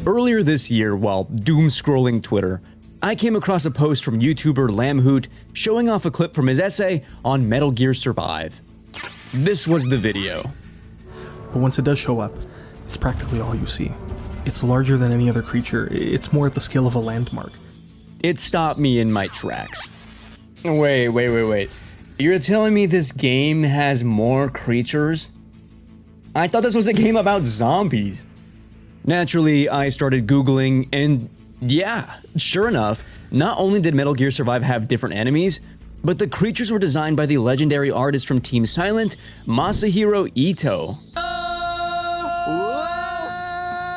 Earlier this year, while doom-scrolling Twitter, I came across a post from YouTuber LambHoot showing off a clip from his essay on Metal Gear Survive. This was the video. But once it does show up, it's practically all you see. It's larger than any other creature. It's more at the scale of a landmark. It stopped me in my tracks. Wait. You're telling me this game has more creatures? I thought this was a game about zombies. Naturally, I started Googling, and yeah, sure enough, not only did Metal Gear Survive have different enemies, but the creatures were designed by the legendary artist from Team Silent, Masahiro Ito.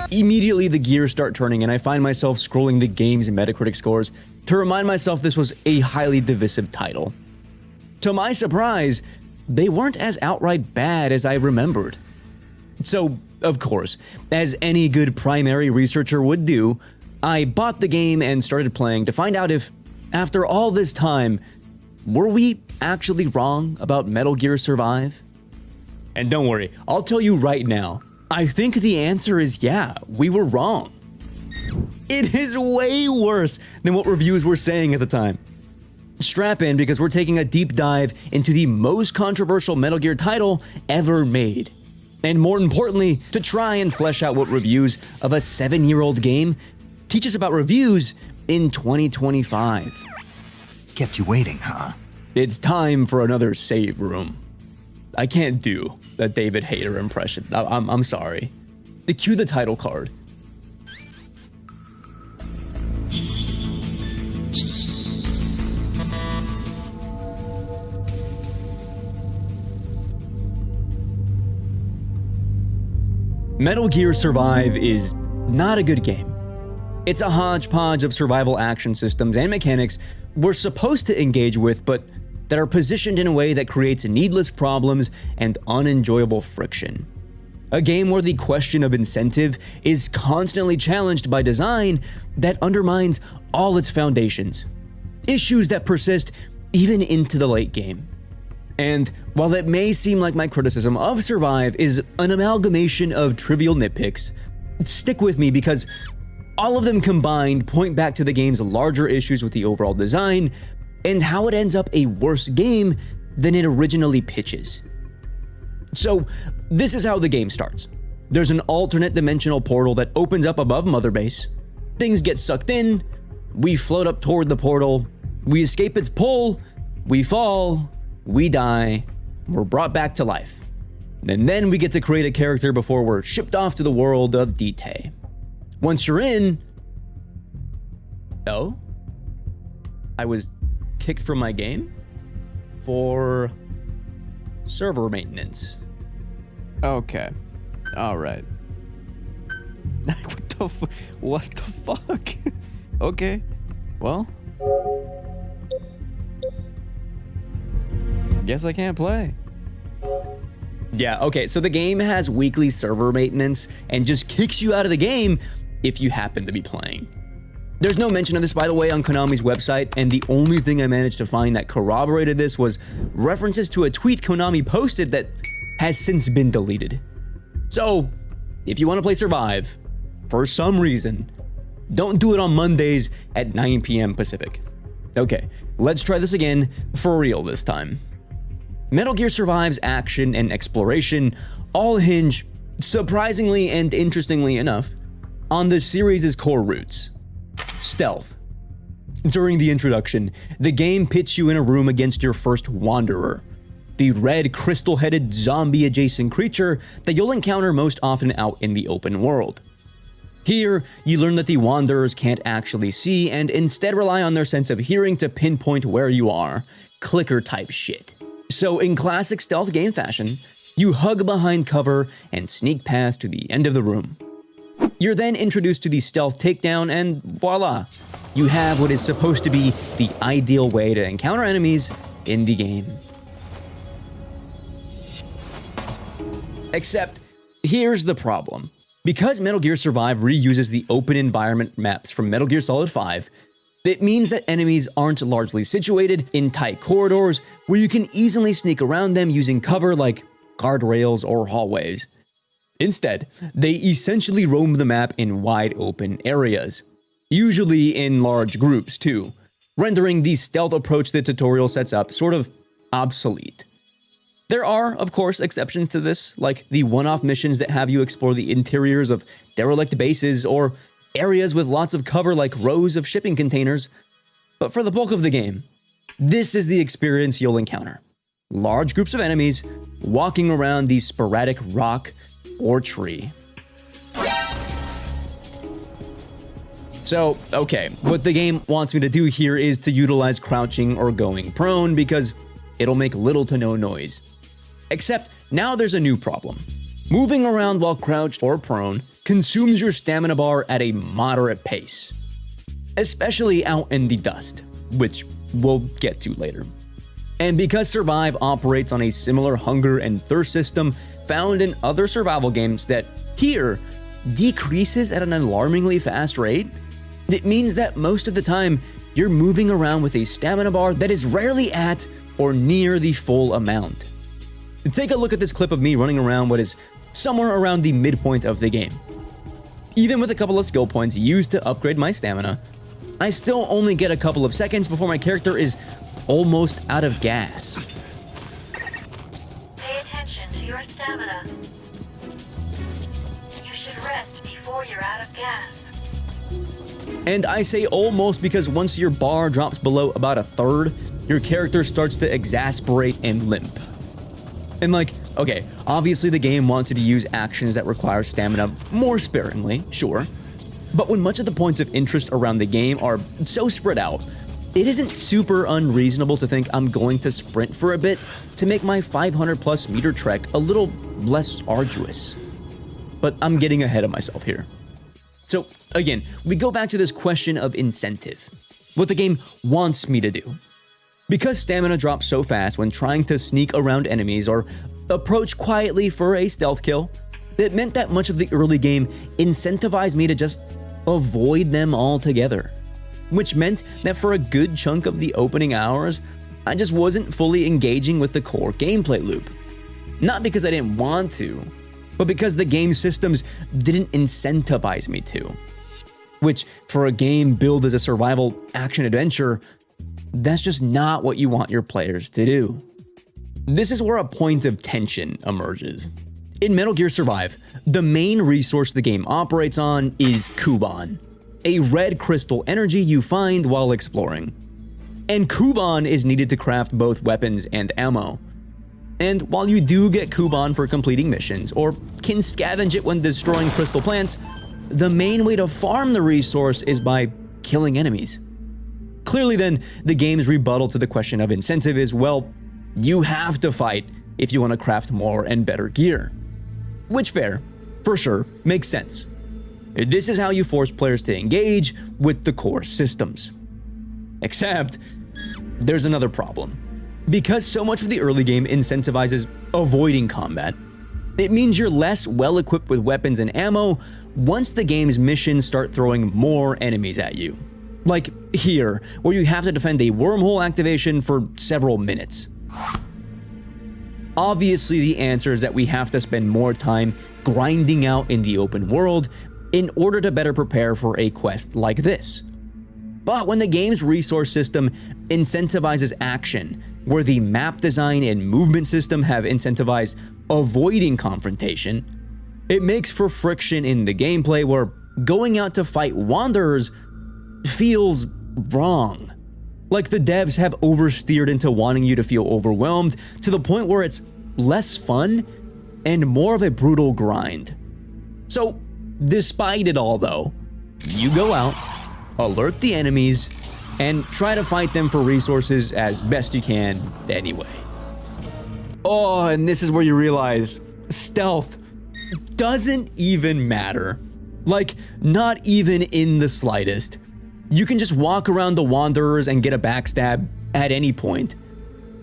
Immediately the gears start turning and I find myself scrolling the game's Metacritic scores to remind myself this was a highly divisive title. To my surprise, they weren't as outright bad as I remembered. So, of course, as any good primary researcher would do, I bought the game and started playing to find out if, after all this time, were we actually wrong about Metal Gear Survive? And don't worry, I'll tell you right now, I think the answer is yeah, we were wrong. It is way worse than what reviews were saying at the time. Strap in because we're taking a deep dive into the most controversial Metal Gear title ever made. And more importantly, to try and flesh out what reviews of a 7-year-old game teach us about reviews in 2025. Kept you waiting, huh? It's time for another save room. I can't do that David Hayter impression. I'm sorry. Cue the title card. Metal Gear Survive is not a good game. It's a hodgepodge of survival action systems and mechanics we're supposed to engage with, but that are positioned in a way that creates needless problems and unenjoyable friction. A game where the question of incentive is constantly challenged by design that undermines all its foundations. Issues that persist even into the late game. And while it may seem like my criticism of Survive is an amalgamation of trivial nitpicks, stick with me because all of them combined point back to the game's larger issues with the overall design and how it ends up a worse game than it originally pitches. So, this is how the game starts. There's an alternate dimensional portal that opens up above Mother Base. Things get sucked in, we float up toward the portal, we escape its pull, we fall, we die, we're brought back to life. And then we get to create a character before we're shipped off to the world of Detae. Once you're in... Oh? I was kicked from my game? For server maintenance. Okay. Alright. What the fuck? Okay. Well. Guess I can't play. Yeah, okay, so the game has weekly server maintenance and just kicks you out of the game if you happen to be playing. There's no mention of this, by the way, on Konami's website, and the only thing I managed to find that corroborated this was references to a tweet Konami posted that has since been deleted. So, if you want to play Survive, for some reason, don't do it on Mondays at 9 p.m. Pacific. Okay, let's try this again, for real this time. Metal Gear Survive's action and exploration all hinge, surprisingly and interestingly enough, on the series' core roots. Stealth. During the introduction, the game pits you in a room against your first Wanderer, the red crystal-headed zombie-adjacent creature that you'll encounter most often out in the open world. Here, you learn that the Wanderers can't actually see and instead rely on their sense of hearing to pinpoint where you are, clicker-type shit. So in classic stealth game fashion, you hug behind cover and sneak past to the end of the room. You're then introduced to the stealth takedown and voila, you have what is supposed to be the ideal way to encounter enemies in the game. Except, here's the problem. Because Metal Gear Survive reuses the open environment maps from Metal Gear Solid 5, it means that enemies aren't largely situated in tight corridors where you can easily sneak around them using cover like guardrails or hallways. Instead, they essentially roam the map in wide open areas, usually in large groups too, rendering the stealth approach the tutorial sets up sort of obsolete. There are, of course, exceptions to this, like the one-off missions that have you explore the interiors of derelict bases or areas with lots of cover like rows of shipping containers, but for the bulk of the game, this is the experience you'll encounter. Large groups of enemies walking around the sporadic rock or tree. So, okay, what the game wants me to do here is to utilize crouching or going prone because it'll make little to no noise. Except now there's a new problem. Moving around while crouched or prone consumes your stamina bar at a moderate pace, especially out in the dust, which we'll get to later. And because Survive operates on a similar hunger and thirst system found in other survival games that here decreases at an alarmingly fast rate, it means that most of the time you're moving around with a stamina bar that is rarely at or near the full amount. Take a look at this clip of me running around what is somewhere around the midpoint of the game. Even with a couple of skill points used to upgrade my stamina, I still only get a couple of seconds before my character is almost out of gas. Pay attention to your stamina. You should rest before you're out of gas. And I say almost because once your bar drops below about a third, your character starts to exasperate and limp. And like, okay, obviously the game wants you to use actions that require stamina more sparingly, sure. But when much of the points of interest around the game are so spread out, it isn't super unreasonable to think I'm going to sprint for a bit to make my 500+ meter trek a little less arduous. But I'm getting ahead of myself here. So again, we go back to this question of incentive, what the game wants me to do. Because stamina drops so fast when trying to sneak around enemies or approach quietly for a stealth kill, it meant that much of the early game incentivized me to just avoid them altogether. Which meant that for a good chunk of the opening hours, I just wasn't fully engaging with the core gameplay loop. Not because I didn't want to, but because the game systems didn't incentivize me to. Which, for a game billed as a survival action-adventure, that's just not what you want your players to do. This is where a point of tension emerges. In Metal Gear Survive, the main resource the game operates on is Kuban, a red crystal energy you find while exploring. And Kuban is needed to craft both weapons and ammo. And while you do get Kuban for completing missions, or can scavenge it when destroying crystal plants, the main way to farm the resource is by killing enemies. Clearly then, the game's rebuttal to the question of incentive is, well, you have to fight if you want to craft more and better gear. Which fair, for sure, makes sense. This is how you force players to engage with the core systems. Except, there's another problem. Because so much of the early game incentivizes avoiding combat, it means you're less well-equipped with weapons and ammo once the game's missions start throwing more enemies at you. Like here, where you have to defend a wormhole activation for several minutes. Obviously, the answer is that we have to spend more time grinding out in the open world in order to better prepare for a quest like this. But when the game's resource system incentivizes action, where the map design and movement system have incentivized avoiding confrontation, it makes for friction in the gameplay where going out to fight wanderers feels wrong. Like the devs have oversteered into wanting you to feel overwhelmed to the point where it's less fun and more of a brutal grind. So, despite it all though, you go out, alert the enemies, and try to fight them for resources as best you can anyway. Oh, and this is where you realize stealth doesn't even matter. Like, not even in the slightest. You can just walk around the wanderers and get a backstab at any point.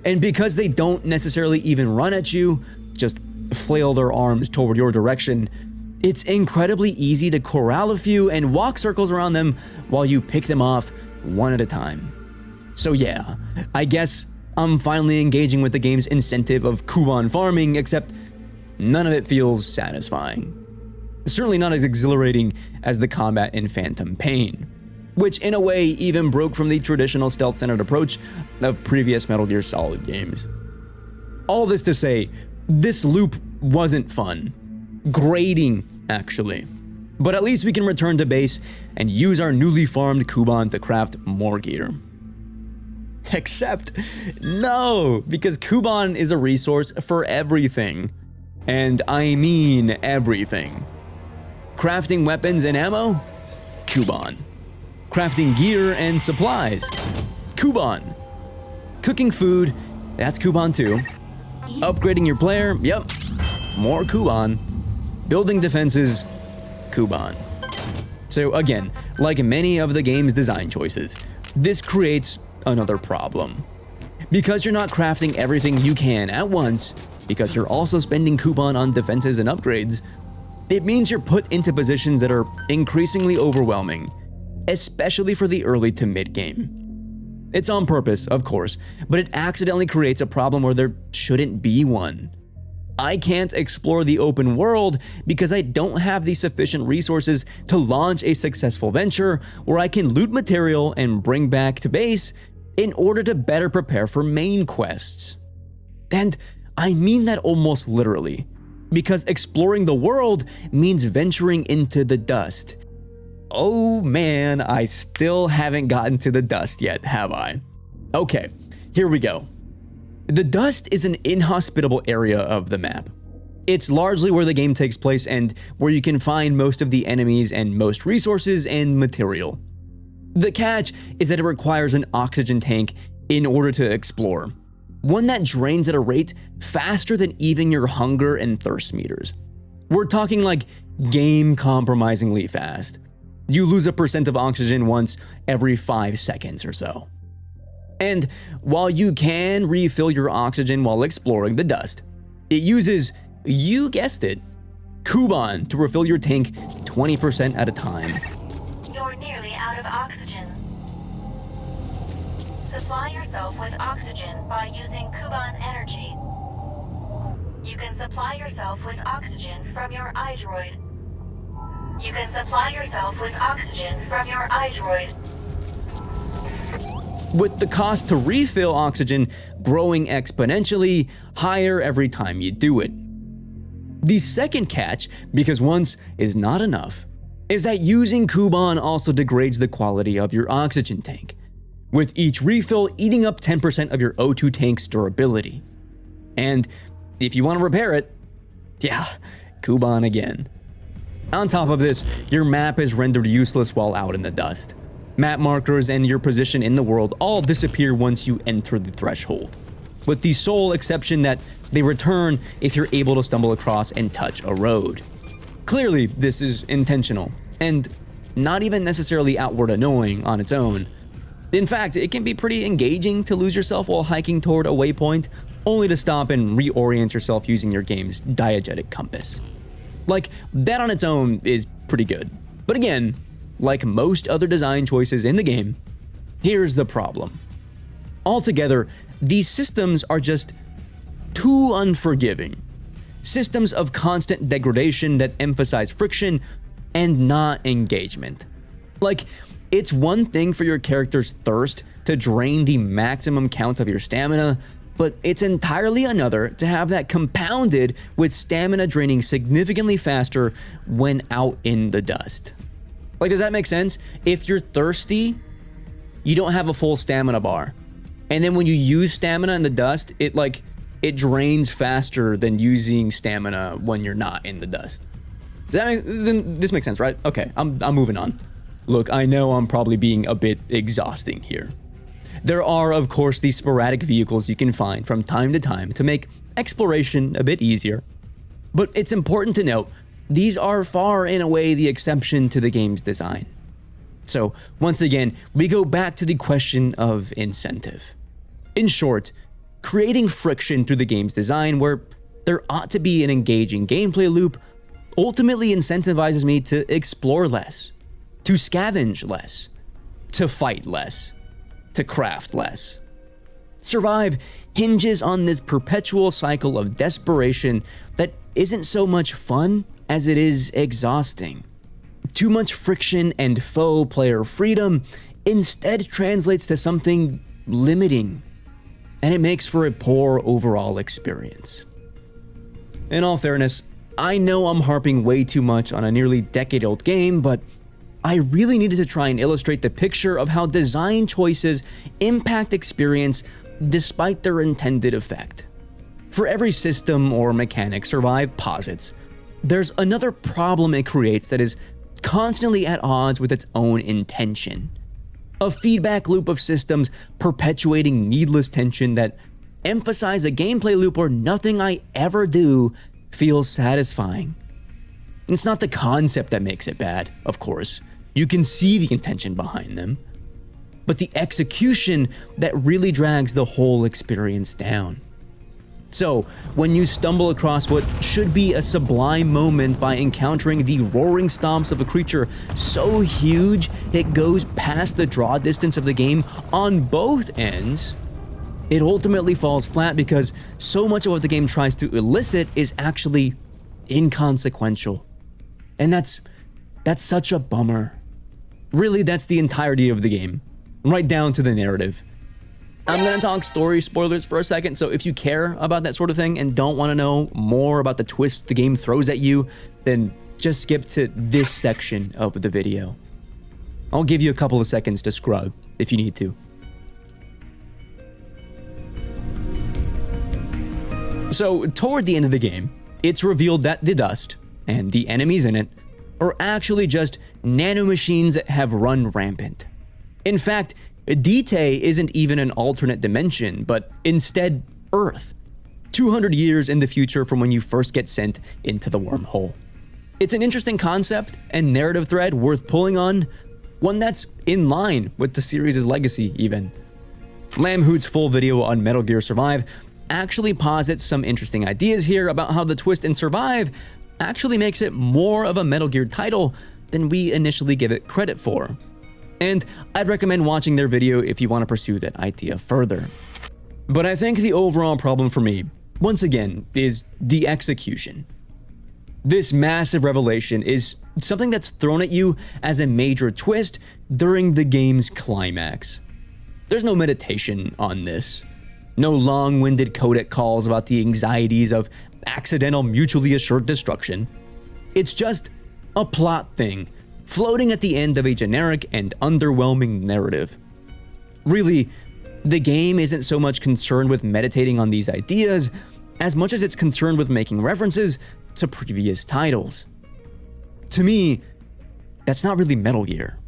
And because they don't necessarily even run at you, just flail their arms toward your direction, it's incredibly easy to corral a few and walk circles around them while you pick them off one at a time. So yeah, I guess I'm finally engaging with the game's incentive of Kuban farming, except none of it feels satisfying. Certainly not as exhilarating as the combat in Phantom Pain, which in a way even broke from the traditional stealth-centered approach of previous Metal Gear Solid games. All this to say, this loop wasn't fun. Grating, actually. But at least we can return to base and use our newly farmed Kuban to craft more gear. Except, no, because Kuban is a resource for everything. And I mean everything. Crafting weapons and ammo? Kuban. Crafting gear and supplies? Kuban. Cooking food? That's Kuban too. Upgrading your player? Yep. More Kuban. Building defenses? Kuban. So again, like many of the game's design choices, this creates another problem. Because you're not crafting everything you can at once, because you're also spending Kuban on defenses and upgrades, it means you're put into positions that are increasingly overwhelming, especially for the early to mid game. It's on purpose, of course, but it accidentally creates a problem where there shouldn't be one. I can't explore the open world because I don't have the sufficient resources to launch a successful venture where I can loot material and bring back to base in order to better prepare for main quests. And I mean that almost literally, because exploring the world means venturing into the dust. Oh man, I still haven't gotten to the dust yet, have I? Okay, here we go. The dust is an inhospitable area of the map. It's largely where the game takes place and where you can find most of the enemies and most resources and material. The catch is that it requires an oxygen tank in order to explore, one that drains at a rate faster than even your hunger and thirst meters. We're talking like game-compromisingly fast. You lose a percent of oxygen once every 5 seconds or so. And while you can refill your oxygen while exploring the dust, it uses, you guessed it, Kuban to refill your tank 20% at a time. You're nearly out of oxygen. Supply yourself with oxygen by using Kuban energy. You can supply yourself with oxygen from your iDroid. You can supply yourself with oxygen from your iDroid. With the cost to refill oxygen growing exponentially higher every time you do it. The second catch, because once is not enough, is that using Kuban also degrades the quality of your oxygen tank, with each refill eating up 10% of your O2 tank's durability. And if you want to repair it, yeah, Kuban again. On top of this, your map is rendered useless while out in the dust. Map markers and your position in the world all disappear once you enter the threshold, with the sole exception that they return if you're able to stumble across and touch a road. Clearly, this is intentional, and not even necessarily outward annoying on its own. In fact, it can be pretty engaging to lose yourself while hiking toward a waypoint, only to stop and reorient yourself using your game's diegetic compass. Like, that on its own is pretty good. But again, like most other design choices in the game, here's the problem. Altogether, these systems are just too unforgiving. Systems of constant degradation that emphasize friction and not engagement. Like, it's one thing for your character's thirst to drain the maximum count of your stamina, but it's entirely another to have that compounded with stamina draining significantly faster when out in the dust. Like, does that make sense? If you're thirsty, you don't have a full stamina bar. And then when you use stamina in the dust, it drains faster than using stamina when you're not in the dust. Then this makes sense, right? Okay, I'm moving on. Look, I know I'm probably being a bit exhausting here. There are, of course, these sporadic vehicles you can find from time to time to make exploration a bit easier. But it's important to note, these are far and away the exception to the game's design. So, once again, we go back to the question of incentive. In short, creating friction through the game's design where there ought to be an engaging gameplay loop ultimately incentivizes me to explore less, to scavenge less, to fight less, to craft less. Survive hinges on this perpetual cycle of desperation that isn't so much fun as it is exhausting. Too much friction and faux player freedom instead translates to something limiting, and it makes for a poor overall experience. In all fairness, I know I'm harping way too much on a nearly decade-old game, but I really needed to try and illustrate the picture of how design choices impact experience despite their intended effect. For every system or mechanic Survive posits, there's another problem it creates that is constantly at odds with its own intention. A feedback loop of systems perpetuating needless tension that emphasize a gameplay loop where nothing I ever do feels satisfying. It's not the concept that makes it bad, of course. You can see the intention behind them. But the execution that really drags the whole experience down. So, when you stumble across what should be a sublime moment by encountering the roaring stomps of a creature so huge it goes past the draw distance of the game on both ends, it ultimately falls flat because so much of what the game tries to elicit is actually inconsequential. And that's such a bummer. Really, that's the entirety of the game, right down to the narrative. I'm gonna talk story spoilers for a second, so if you care about that sort of thing and don't want to know more about the twists the game throws at you, then just skip to this section of the video. I'll give you a couple of seconds to scrub if you need to. So, toward the end of the game, it's revealed that the dust, and the enemies in it, are actually just nanomachines that have run rampant. In fact, Dite isn't even an alternate dimension, but instead Earth, 200 years in the future from when you first get sent into the wormhole. It's an interesting concept and narrative thread worth pulling on, one that's in line with the series' legacy even. LambHoot's full video on Metal Gear Survive actually posits some interesting ideas here about how the twist in Survive actually makes it more of a Metal Gear title than we initially give it credit for. And I'd recommend watching their video if you want to pursue that idea further. But I think the overall problem for me, once again, is the execution. This massive revelation is something that's thrown at you as a major twist during the game's climax. There's no meditation on this. No long-winded codec calls about the anxieties of accidental mutually assured destruction. It's just a plot thing floating at the end of a generic and underwhelming narrative. Really, the game isn't so much concerned with meditating on these ideas as much as it's concerned with making references to previous titles. To me, that's not really Metal Gear.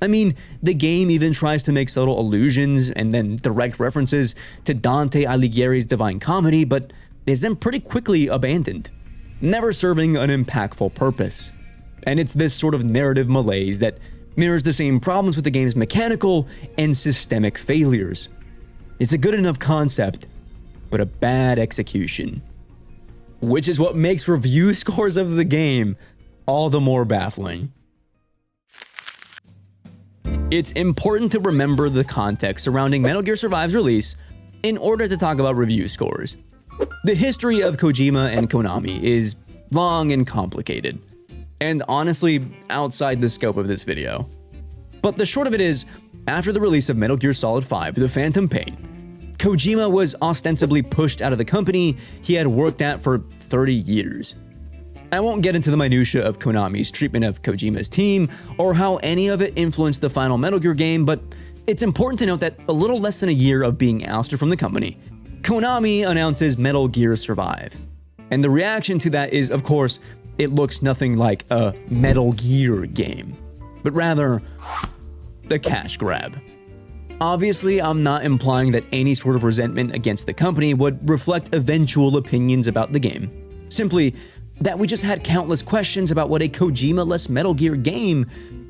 I mean, the game even tries to make subtle allusions and then direct references to Dante Alighieri's Divine Comedy, but is then pretty quickly abandoned, never serving an impactful purpose. And it's this sort of narrative malaise that mirrors the same problems with the game's mechanical and systemic failures. It's a good enough concept, but a bad execution. Which is what makes review scores of the game all the more baffling. It's important to remember the context surrounding Metal Gear Survive's release in order to talk about review scores. The history of Kojima and Konami is long and complicated, and honestly outside the scope of this video. But the short of it is, after the release of Metal Gear Solid 5: The Phantom Pain, Kojima was ostensibly pushed out of the company he had worked at for 30 years. I won't get into the minutiae of Konami's treatment of Kojima's team or how any of it influenced the final Metal Gear game, but it's important to note that a little less than a year of being ousted from the company, Konami announces Metal Gear Survive. And the reaction to that is, of course, it looks nothing like a Metal Gear game, but rather a cash grab. Obviously, I'm not implying that any sort of resentment against the company would reflect eventual opinions about the game. Simply, that we just had countless questions about what a Kojima-less Metal Gear game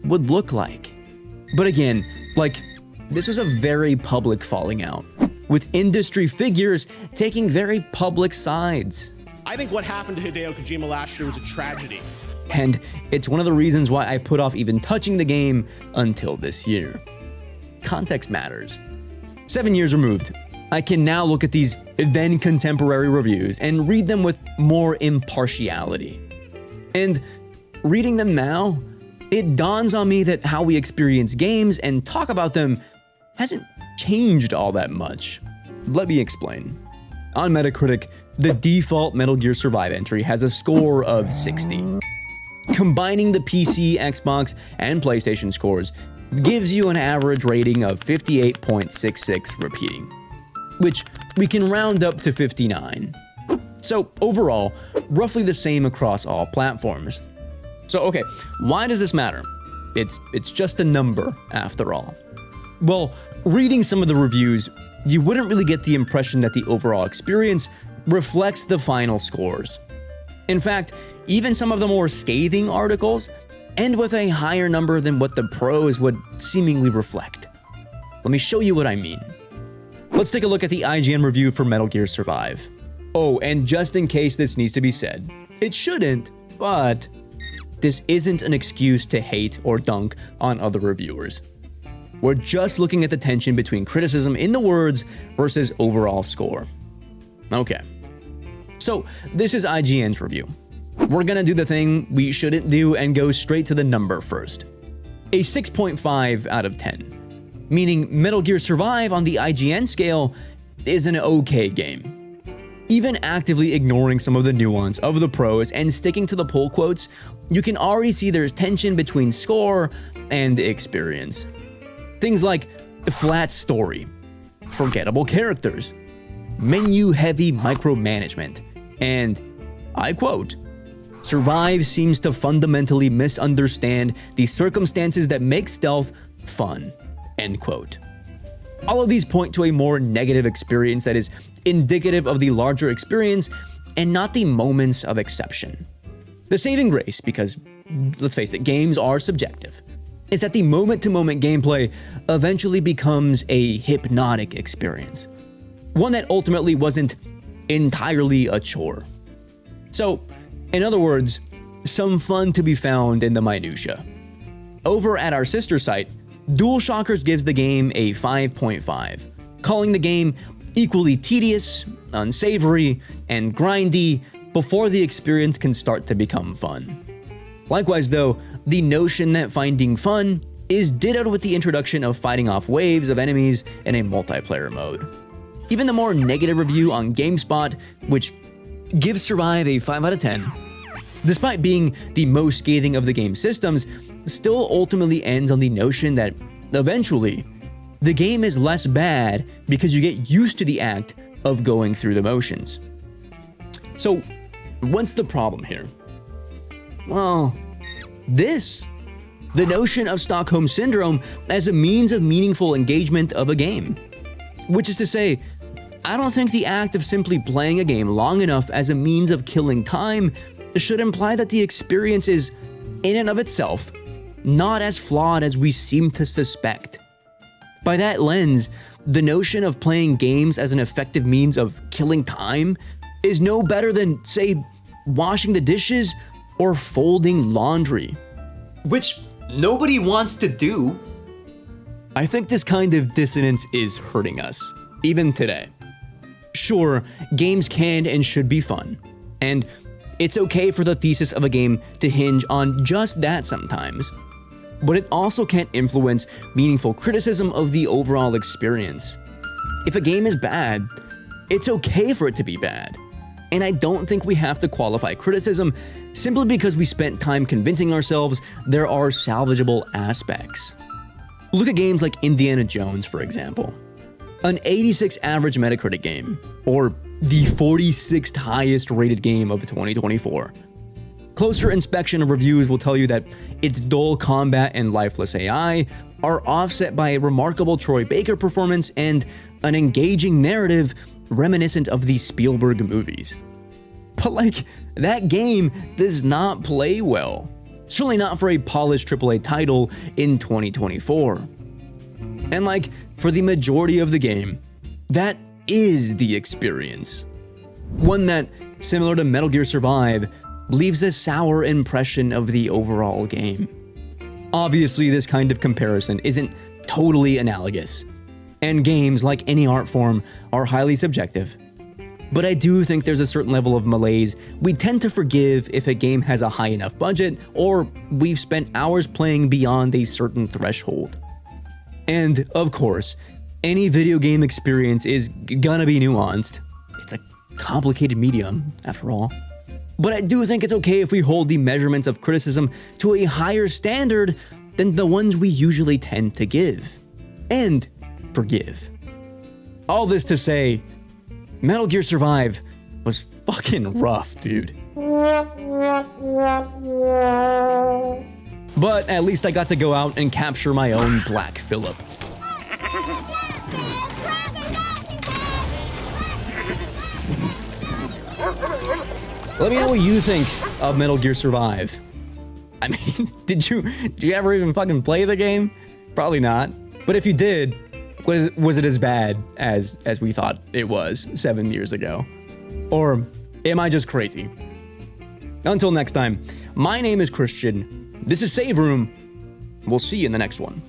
would look like. But again, this was a very public falling out, with industry figures taking very public sides. I think what happened to Hideo Kojima last year was a tragedy. And it's one of the reasons why I put off even touching the game until this year. Context matters. 7 years removed, I can now look at these then contemporary reviews and read them with more impartiality. And reading them now, it dawns on me that how we experience games and talk about them hasn't changed all that much. Let me explain. On Metacritic, the default Metal Gear Survive entry has a score of 60. Combining the PC, Xbox, and PlayStation scores gives you an average rating of 58.66 repeating, which we can round up to 59. So overall, roughly the same across all platforms. So okay, why does this matter? It's just a number after all. Well, reading some of the reviews, you wouldn't really get the impression that the overall experience reflects the final scores. In fact, even some of the more scathing articles end with a higher number than what the pros would seemingly reflect. Let me show you what I mean. Let's take a look at the IGN review for Metal Gear Survive. Oh, and just in case this needs to be said, it shouldn't, but this isn't an excuse to hate or dunk on other reviewers. We're just looking at the tension between criticism in the words versus overall score. Okay, so this is IGN's review. We're gonna do the thing we shouldn't do and go straight to the number first. A 6.5 out of 10, meaning Metal Gear Survive on the IGN scale is an okay game. Even actively ignoring some of the nuance of the pros and sticking to the pull quotes, you can already see there's tension between score and experience. Things like flat story, forgettable characters, menu-heavy micromanagement, and, I quote, Survive seems to fundamentally misunderstand the circumstances that make stealth fun, end quote. All of these point to a more negative experience that is indicative of the larger experience and not the moments of exception. The saving grace, because let's face it, games are subjective, is that the moment-to-moment gameplay eventually becomes a hypnotic experience, one that ultimately wasn't entirely a chore. So, in other words, some fun to be found in the minutia. Over at our sister site, DualShockers gives the game a 5.5, calling the game equally tedious, unsavory, and grindy before the experience can start to become fun. Likewise though, the notion that finding fun is dittoed with the introduction of fighting off waves of enemies in a multiplayer mode. Even the more negative review on GameSpot, which gives Survive a 5 out of 10, despite being the most scathing of the game's systems, still ultimately ends on the notion that, eventually, the game is less bad because you get used to the act of going through the motions. So, what's the problem here? Well, this. The notion of Stockholm Syndrome as a means of meaningful engagement of a game. Which is to say, I don't think the act of simply playing a game long enough as a means of killing time should imply that the experience is, in and of itself, not as flawed as we seem to suspect. By that lens, the notion of playing games as an effective means of killing time is no better than, say, washing the dishes or folding laundry. Which nobody wants to do. I think this kind of dissonance is hurting us, even today. Sure, games can and should be fun, and it's okay for the thesis of a game to hinge on just that sometimes, but it also can't influence meaningful criticism of the overall experience. If a game is bad, it's okay for it to be bad, and I don't think we have to qualify criticism simply because we spent time convincing ourselves there are salvageable aspects. Look at games like Indiana Jones, for example. An 86 average Metacritic game, or the 46th highest rated game of 2024. Closer inspection of reviews will tell you that its dull combat and lifeless AI are offset by a remarkable Troy Baker performance and an engaging narrative reminiscent of the Spielberg movies. But like, that game does not play well. Certainly not for a polished AAA title in 2024. And like, for the majority of the game, that is the experience. One that, similar to Metal Gear Survive, leaves a sour impression of the overall game. Obviously, this kind of comparison isn't totally analogous. And games, like any art form, are highly subjective. But I do think there's a certain level of malaise we tend to forgive if a game has a high enough budget, or we've spent hours playing beyond a certain threshold. And, of course, any video game experience is gonna be nuanced. It's a complicated medium, after all. But I do think it's okay if we hold the measurements of criticism to a higher standard than the ones we usually tend to give. And forgive. All this to say, Metal Gear Survive was fucking rough, dude. But at least I got to go out and capture my own Black Phillip. Let me know what you think of Metal Gear Survive. I mean, did you ever even fucking play the game? Probably not. But if you did, was it as bad as we thought it was 7 years ago? Or am I just crazy? Until next time, my name is Christian. This is Save Room. We'll see you in the next one.